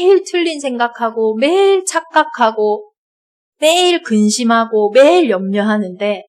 매일 틀린 생각하고 매일 착각하고 매일 근심하고 매일 염려하는데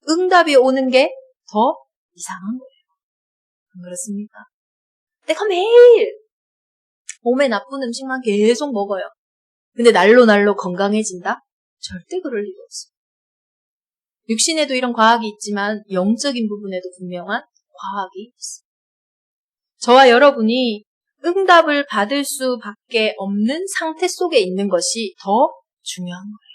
응답이 오는 게 더 이상한 거예요. 안 그렇습니까? 내가 매일 몸에 나쁜 음식만 계속 먹어요. 근데 날로 건강해진다? 절대 그럴 리가 없어요. 육신에도 이런 과학이 있지만 영적인 부분에도 분명한 과학이 있습니다. 저와 여러분이 응답을 받을 수밖에 없는 상태 속에 있는 것이 더 중요한 거예요.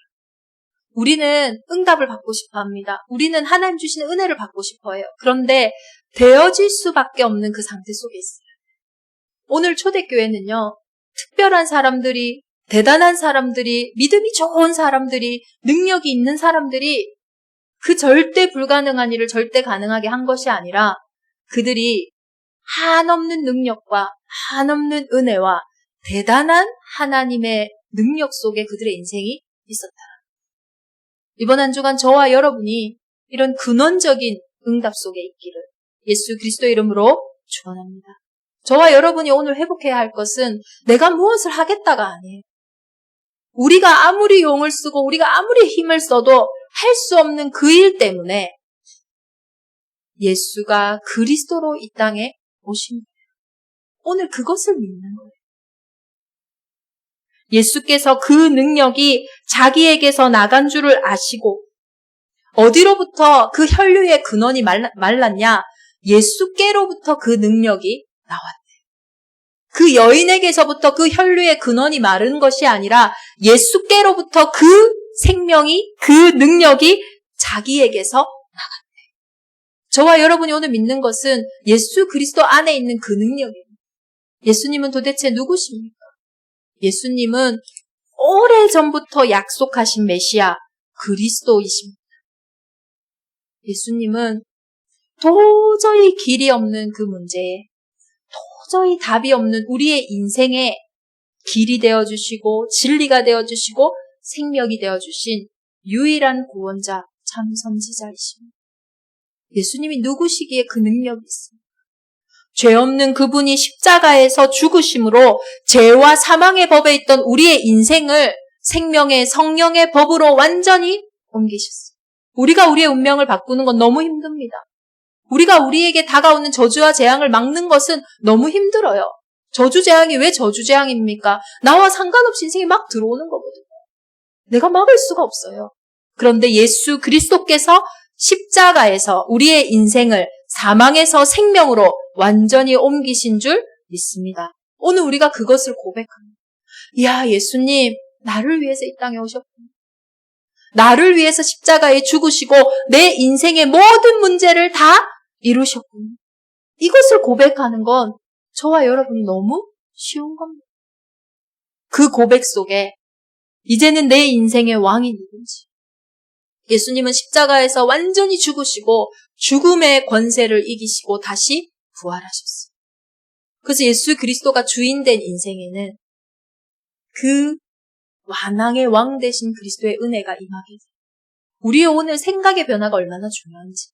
우리는 응답을 받고 싶어 합니다. 우리는 하나님 주시는 은혜를 받고 싶어 해요. 그런데 되어질 수밖에 없는 그 상태 속에 있어요. 오늘 초대교회는요, 특별한 사람들이, 대단한 사람들이, 믿음이 좋은 사람들이, 능력이 있는 사람들이 그 절대 불가능한 일을 절대 가능하게 한 것이 아니라 그들이 한없는 능력과 한없는 은혜와 대단한 하나님의 능력 속에 그들의 인생이 있었다. 이번 한 주간 저와 여러분이 이런 근원적인 응답 속에 있기를 예수 그리스도의 이름으로 축원합니다. 저와 여러분이 오늘 회복해야 할 것은 내가 무엇을 하겠다가 아니에요. 우리가 아무리 용을 쓰고 우리가 아무리 힘을 써도 할 수 없는 그 일 때문에 예수가 그리스도로 이 땅에 오신 거예요. 오늘 그것을 믿는 거예요. 예수께서 그 능력이 자기에게서 나간 줄을 아시고 어디로부터 그 혈류의 근원이 말랐냐? 예수께로부터 그 능력이 나왔대요. 그 여인에게서부터 그 혈류의 근원이 마른 것이 아니라 예수께로부터 그 생명이, 그 능력이 자기에게서 나갔대요. 저와 여러분이 오늘 믿는 것은 예수 그리스도 안에 있는 그 능력이에요. 예수님은 도대체 누구십니까? 예수님은 오래전부터 약속하신 메시아 그리스도이십니다. 예수님은 도저히 길이 없는 그 문제에 도저히 답이 없는 우리의 인생에 길이 되어주시고 진리가 되어주시고 생명이 되어주신 유일한 구원자 참 선지자이십니다. 예수님이 누구시기에 그 능력이 있습니다. 죄 없는 그분이 십자가에서 죽으심으로 죄와 사망의 법에 있던 우리의 인생을 생명의 성령의 법으로 완전히 옮기셨어요. 우리가 우리의 운명을 바꾸는 건 너무 힘듭니다. 우리가 우리에게 다가오는 저주와 재앙을 막는 것은 너무 힘들어요. 저주 재앙이 왜 저주 재앙입니까? 나와 상관없이 인생이 막 들어오는 거거든요. 내가 막을 수가 없어요. 그런데 예수 그리스도께서 십자가에서 우리의 인생을 사망에서 생명으로 완전히 옮기신 줄 믿습니다. 오늘 우리가 그것을 고백합니다. 이야, 예수님, 나를 위해서 이 땅에 오셨구나. 나를 위해서 십자가에 죽으시고 내 인생의 모든 문제를 다 이루셨구나. 이것을 고백하는 건 저와 여러분이 너무 쉬운 겁니다. 그 고백 속에 이제는 내 인생의 왕이 누군지, 예수님은 십자가에서 완전히 죽으시고 죽음의 권세를 이기시고 다시 부활하셨어요. 그래서 예수 그리스도가 주인된 인생에는 그 완왕의 왕 되신 그리스도의 은혜가 임하게 돼요. 우리의 오늘 생각의 변화가 얼마나 중요한지,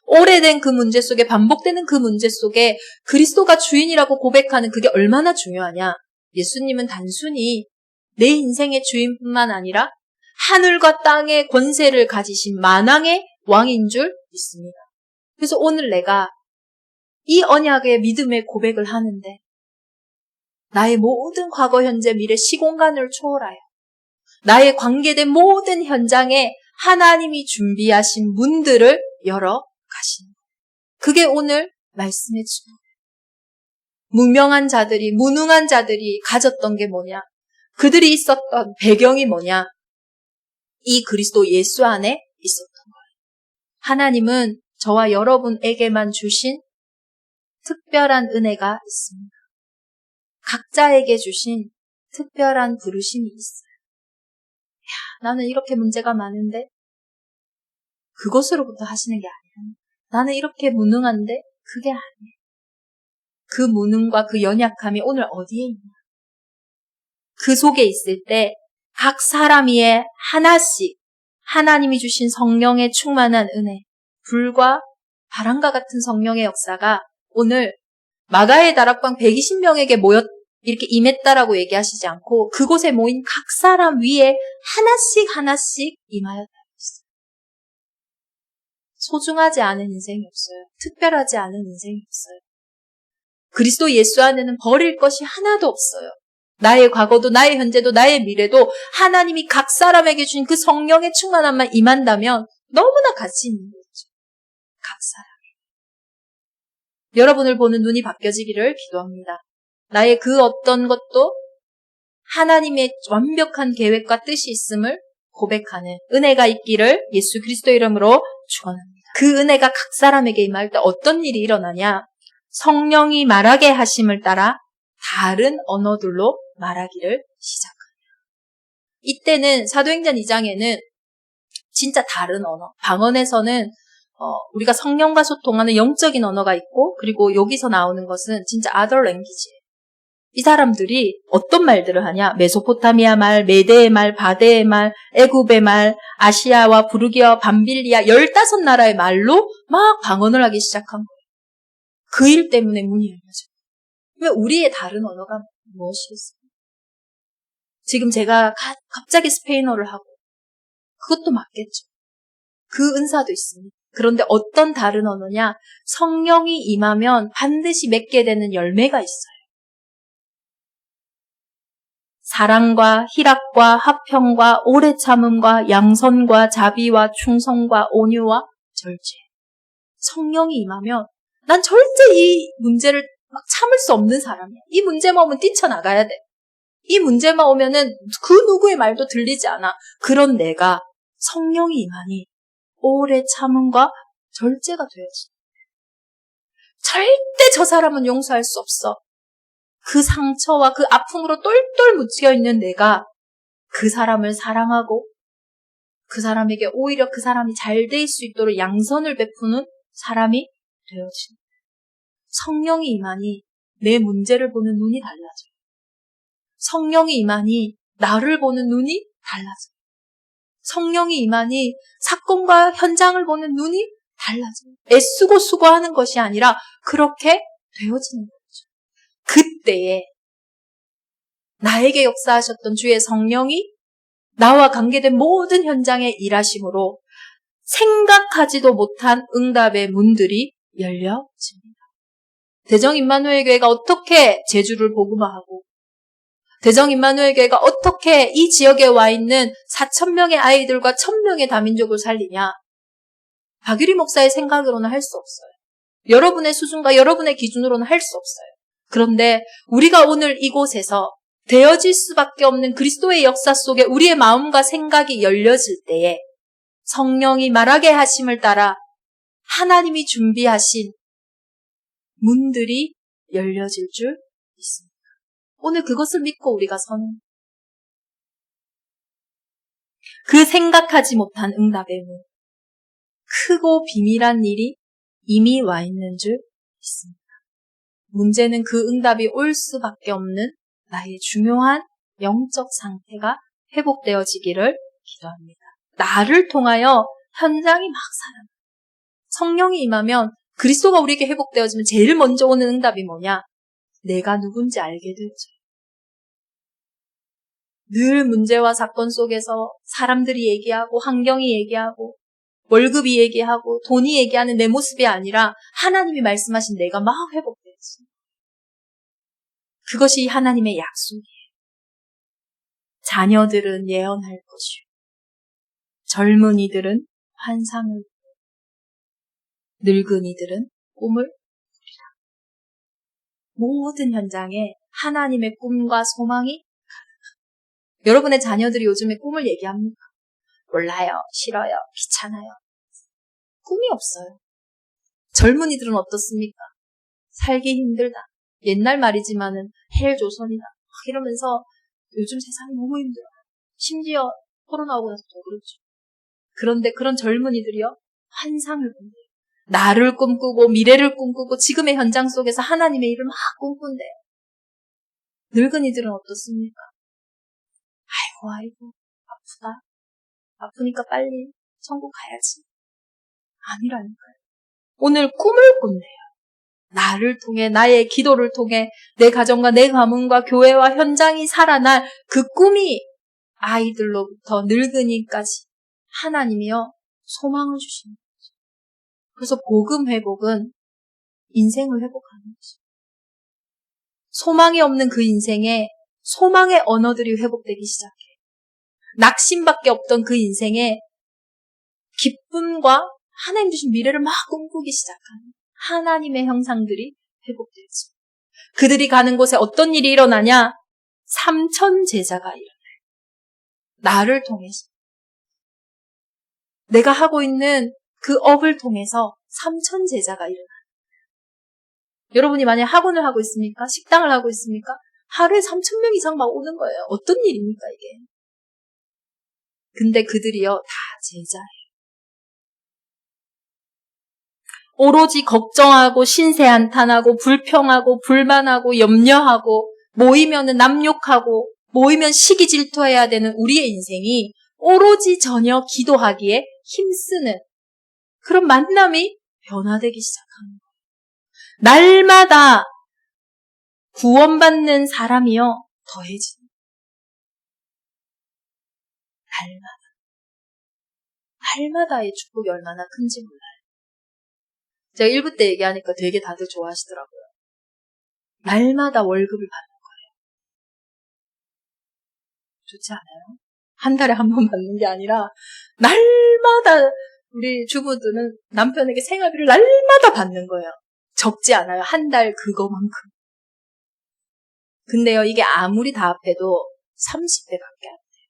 오래된 그 문제 속에, 반복되는 그 문제 속에 그리스도가 주인이라고 고백하는 그게 얼마나 중요하냐. 예수님은 단순히 내 인생의 주인뿐만 아니라 하늘과 땅의 권세를 가지신 만왕의 왕인 줄 믿습니다. 그래서 오늘 내가 이 언약의 믿음의 고백을 하는데 나의 모든 과거, 현재, 미래, 시공간을 초월하여 나의 관계된 모든 현장에 하나님이 준비하신 문들을 열어 가시는 거예요. 그게 오늘 말씀의 주제예요. 무명한 자들이, 무능한 자들이 가졌던 게 뭐냐? 그들이 있었던 배경이 뭐냐? 이 그리스도 예수 안에 있었던 거예요. 하나님은 저와 여러분에게만 주신 특별한 은혜가 있습니다. 각자에게 주신 특별한 부르심이 있어요. 야, 나는 이렇게 문제가 많은데 그것으로부터 하시는 게 아니라 나는 이렇게 무능한데 그게 아니에요. 그 무능과 그 연약함이 오늘 어디에 있냐? 그 속에 있을 때 각 사람이 하나씩 하나님이 주신 성령의 충만한 은혜, 불과 바람과 같은 성령의 역사가 오늘 마가의 다락방 120명에게 이렇게 임했다라고 얘기하시지 않고 그곳에 모인 각 사람 위에 하나씩 하나씩 임하였다고 했어요. 소중하지 않은 인생이 없어요. 특별하지 않은 인생이 없어요. 그리스도 예수 안에는 버릴 것이 하나도 없어요. 나의 과거도 나의 현재도 나의 미래도 하나님이 각 사람에게 주신 그 성령의 충만함만 임한다면 너무나 가치 있는 거죠. 각 사람. 여러분을 보는 눈이 바뀌어지기를 기도합니다. 나의 그 어떤 것도 하나님의 완벽한 계획과 뜻이 있음을 고백하는 은혜가 있기를 예수 그리스도 이름으로 축원합니다. 그 은혜가 각 사람에게 임할 때 어떤 일이 일어나냐? 성령이 말하게 하심을 따라 다른 언어들로 말하기를 시작합니다. 이때는 사도행전 2장에는 진짜 다른 언어, 방언에서는 우리가 성령과 소통하는 영적인 언어가 있고 그리고 여기서 나오는 것은 진짜 other language예요. 이 사람들이 어떤 말들을 하냐? 메소포타미아 말, 메데의 말, 바데의 말, 애굽의 말, 아시아와 부르기아와 밤빌리아 15나라의 말로 막 방언을 하기 시작한 거예요. 그 일 때문에 문이 열려져요. 왜 우리의 다른 언어가 무엇이겠어요? 지금 제가 갑자기 스페인어를 하고 그것도 맞겠죠. 그 은사도 있습니다. 그런데 어떤 다른 언어냐? 성령이 임하면 반드시 맺게 되는 열매가 있어요. 사랑과 희락과 화평과 오래 참음과 양선과 자비와 충성과 온유와 절제. 성령이 임하면 난 절대 이 문제를 막 참을 수 없는 사람이야. 이 문제만 오면 뛰쳐나가야 돼. 이 문제만 오면은 그 누구의 말도 들리지 않아. 그런 내가 성령이 임하니 오래 참음과 절제가 되어지. 절대 저 사람은 용서할 수 없어. 그 상처와 그 아픔으로 똘똘 묻혀있는 내가 그 사람을 사랑하고 그 사람에게 오히려 그 사람이 잘 될 수 있도록 양선을 베푸는 사람이 되어집니다. 성령이 임하니 내 문제를 보는 눈이 달라져요. 성령이 임하니 나를 보는 눈이 달라져요. 성령이 임하니 사건과 현장을 보는 눈이 달라져요. 애쓰고 수고하는 것이 아니라 그렇게 되어지는 거죠. 그때에 나에게 역사하셨던 주의 성령이 나와 관계된 모든 현장에 일하심으로 생각하지도 못한 응답의 문들이 열려집니다. 대정 임마누엘 교회가 어떻게 제주를 복음화하고 대정 임마누엘 교회가 어떻게 이 지역에 와 있는 4,000명의 아이들과 1,000명의 다민족을 살리냐? 박유리 목사의 생각으로는 할 수 없어요. 여러분의 수준과 여러분의 기준으로는 할 수 없어요. 그런데 우리가 오늘 이곳에서 되어질 수밖에 없는 그리스도의 역사 속에 우리의 마음과 생각이 열려질 때에 성령이 말하게 하심을 따라 하나님이 준비하신 문들이 열려질 줄 믿습니다. 오늘 그것을 믿고 우리가 서는 그 생각하지 못한 응답의 문, 크고 비밀한 일이 이미 와 있는 줄 믿습니다. 문제는 그 응답이 올 수밖에 없는 나의 중요한 영적 상태가 회복되어지기를 기도합니다. 나를 통하여 현장이 막 살아나요. 성령이 임하면 그리스도가 우리에게 회복되어지면 제일 먼저 오는 응답이 뭐냐? 내가 누군지 알게 되죠. 늘 문제와 사건 속에서 사람들이 얘기하고 환경이 얘기하고 월급이 얘기하고 돈이 얘기하는 내 모습이 아니라 하나님이 말씀하신 내가 막 회복되었어요. 그것이 하나님의 약속이에요. 자녀들은 예언할 것이요. 젊은이들은 환상을, 늙은이들은 꿈을 꾸리라. 모든 현장에 하나님의 꿈과 소망이 가득합니다. 여러분의 자녀들이 요즘에 꿈을 얘기합니까? 몰라요, 싫어요, 귀찮아요. 꿈이 없어요. 젊은이들은 어떻습니까? 살기 힘들다. 옛날 말이지만은 헬조선이다. 이러면서 요즘 세상이 너무 힘들어요. 심지어 코로나 오고 나서 더 그렇죠. 그런데 그런 젊은이들이요, 환상을 본대요. 나를 꿈꾸고 미래를 꿈꾸고 지금의 현장 속에서 하나님의 일을 막 꿈꾼대요. 늙은이들은 어떻습니까? 아이고 아프다. 아프니까 빨리 천국 가야지. 아니라니까요. 오늘 꿈을 꾼대요. 나를 통해, 나의 기도를 통해 내 가정과 내 가문과 교회와 현장이 살아날 그 꿈이 아이들로부터 늙은이까지 하나님이여 소망을 주시는 거죠. 그래서 복음 회복은 인생을 회복하는 거죠. 소망이 없는 그 인생에 소망의 언어들이 회복되기 시작해. 낙심밖에 없던 그 인생에 기쁨과 하나님 주신 미래를 막 꿈꾸기 시작하는 하나님의 형상들이 회복되지. 그들이 가는 곳에 어떤 일이 일어나냐? 3,000 제자가 일어나요. 나를 통해서. 내가 하고 있는 그 업을 통해서 3,000 제자가 일어나요. 여러분이 만약 학원을 하고 있습니까? 식당을 하고 있습니까? 하루에 3,000명 이상 막 오는 거예요. 어떤 일입니까, 이게? 근데 그들이요, 다 제자예요. 오로지 걱정하고 신세한탄하고 불평하고 불만하고 염려하고 모이면은 남욕하고 모이면 시기 질투해야 되는 우리의 인생이 오로지 전혀 기도하기에 힘쓰는 그런 만남이 변화되기 시작하는 거예요. 날마다 구원받는 사람이요 더해지는 날마다의 축복이 얼마나 큰지 몰라요. 제가 1부 때 얘기하니까 되게 다들 좋아하시더라고요. 날마다 월급을 받는 거예요. 좋지 않아요? 한 달에 한 번 받는 게 아니라 날마다 우리 주부들은 남편에게 생활비를 날마다 받는 거예요. 적지 않아요. 한 달 그거만큼. 근데요, 이게 아무리 다 합해도 30배밖에 안 돼요.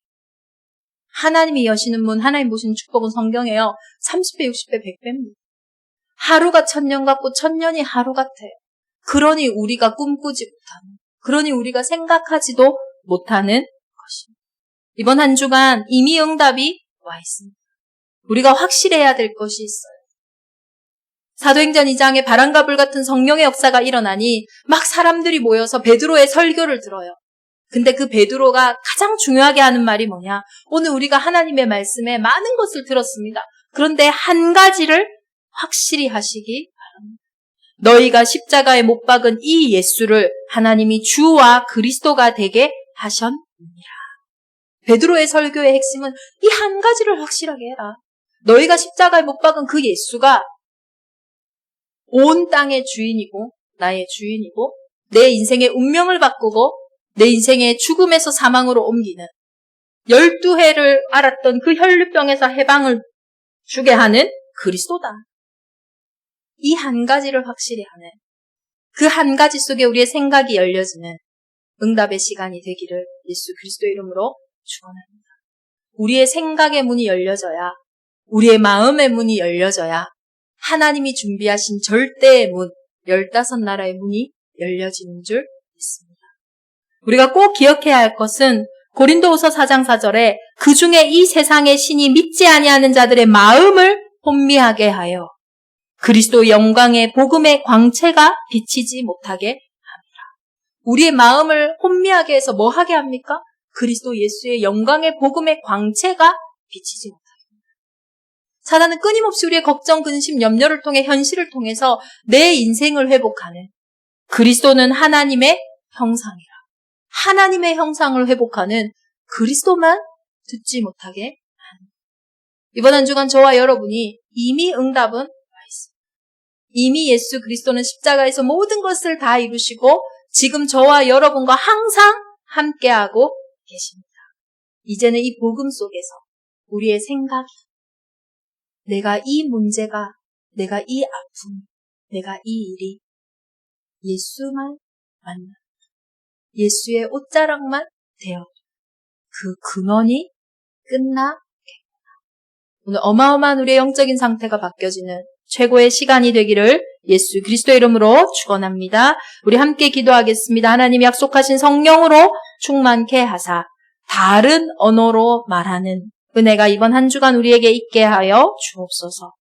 하나님이 여시는 문, 하나님 보시는 축복은 성경에요. 30배, 60배, 100배입니다. 하루가 1000년 같고 1000년이 하루 같아요. 그러니 우리가 꿈꾸지 못하는, 그러니 우리가 생각하지도 못하는 것입니다. 이번 한 주간 이미 응답이 와 있습니다. 우리가 확실해야 될 것이 있어요. 사도행전 2장에 바람과 불 같은 성령의 역사가 일어나니 막 사람들이 모여서 베드로의 설교를 들어요. 근데 그 베드로가 가장 중요하게 하는 말이 뭐냐? 오늘 우리가 하나님의 말씀에 많은 것을 들었습니다. 그런데 한 가지를 확실히 하시기 바랍니다. 너희가 십자가에 못 박은 이 예수를 하나님이 주와 그리스도가 되게 하셨느니라. 베드로의 설교의 핵심은 이 한 가지를 확실하게 해라. 너희가 십자가에 못 박은 그 예수가 온 땅의 주인이고 나의 주인이고 내 인생의 운명을 바꾸고 내 인생의 죽음에서 사망으로 옮기는 12해를 앓았던 그 혈류병에서 해방을 주게 하는 그리스도다. 이 한 가지를 확실히 하는 그 한 가지 속에 우리의 생각이 열려지는 응답의 시간이 되기를 예수 그리스도의 이름으로 축원합니다. 우리의 생각의 문이 열려져야, 우리의 마음의 문이 열려져야 하나님이 준비하신 절대의 문, 15나라의 문이 열려지는 줄 믿습니다. 우리가 꼭 기억해야 할 것은 고린도후서 4장 4절에 그 중에 이 세상의 신이 믿지 아니하는 자들의 마음을 혼미하게 하여 그리스도 영광의 복음의 광채가 비치지 못하게 합니다. 우리의 마음을 혼미하게 해서 뭐 하게 합니까? 그리스도 예수의 영광의 복음의 광채가 비치지 못하게 합니다. 사단은 끊임없이 우리의 걱정, 근심, 염려를 통해 현실을 통해서 내 인생을 회복하는, 그리스도는 하나님의 형상이라, 하나님의 형상을 회복하는 그리스도만 듣지 못하게 합니다. 이번 한 주간 저와 여러분이 이미 응답은 와 있습니다. 이미 예수 그리스도는 십자가에서 모든 것을 다 이루시고 지금 저와 여러분과 항상 함께하고 계십니다. 이제는 이 복음 속에서 우리의 생각이, 내가 이 문제가, 내가 이 아픔, 내가 이 일이 예수만 만나, 예수의 옷자락만 되어 그 근원이 끝나겠구나. 오늘 어마어마한 우리의 영적인 상태가 바뀌어지는 최고의 시간이 되기를 예수 그리스도의 이름으로 축원합니다. 우리 함께 기도하겠습니다. 하나님 약속하신 성령으로 충만케 하사 다른 언어로 말하는 은혜가 이번 한 주간 우리에게 있게 하여 주옵소서.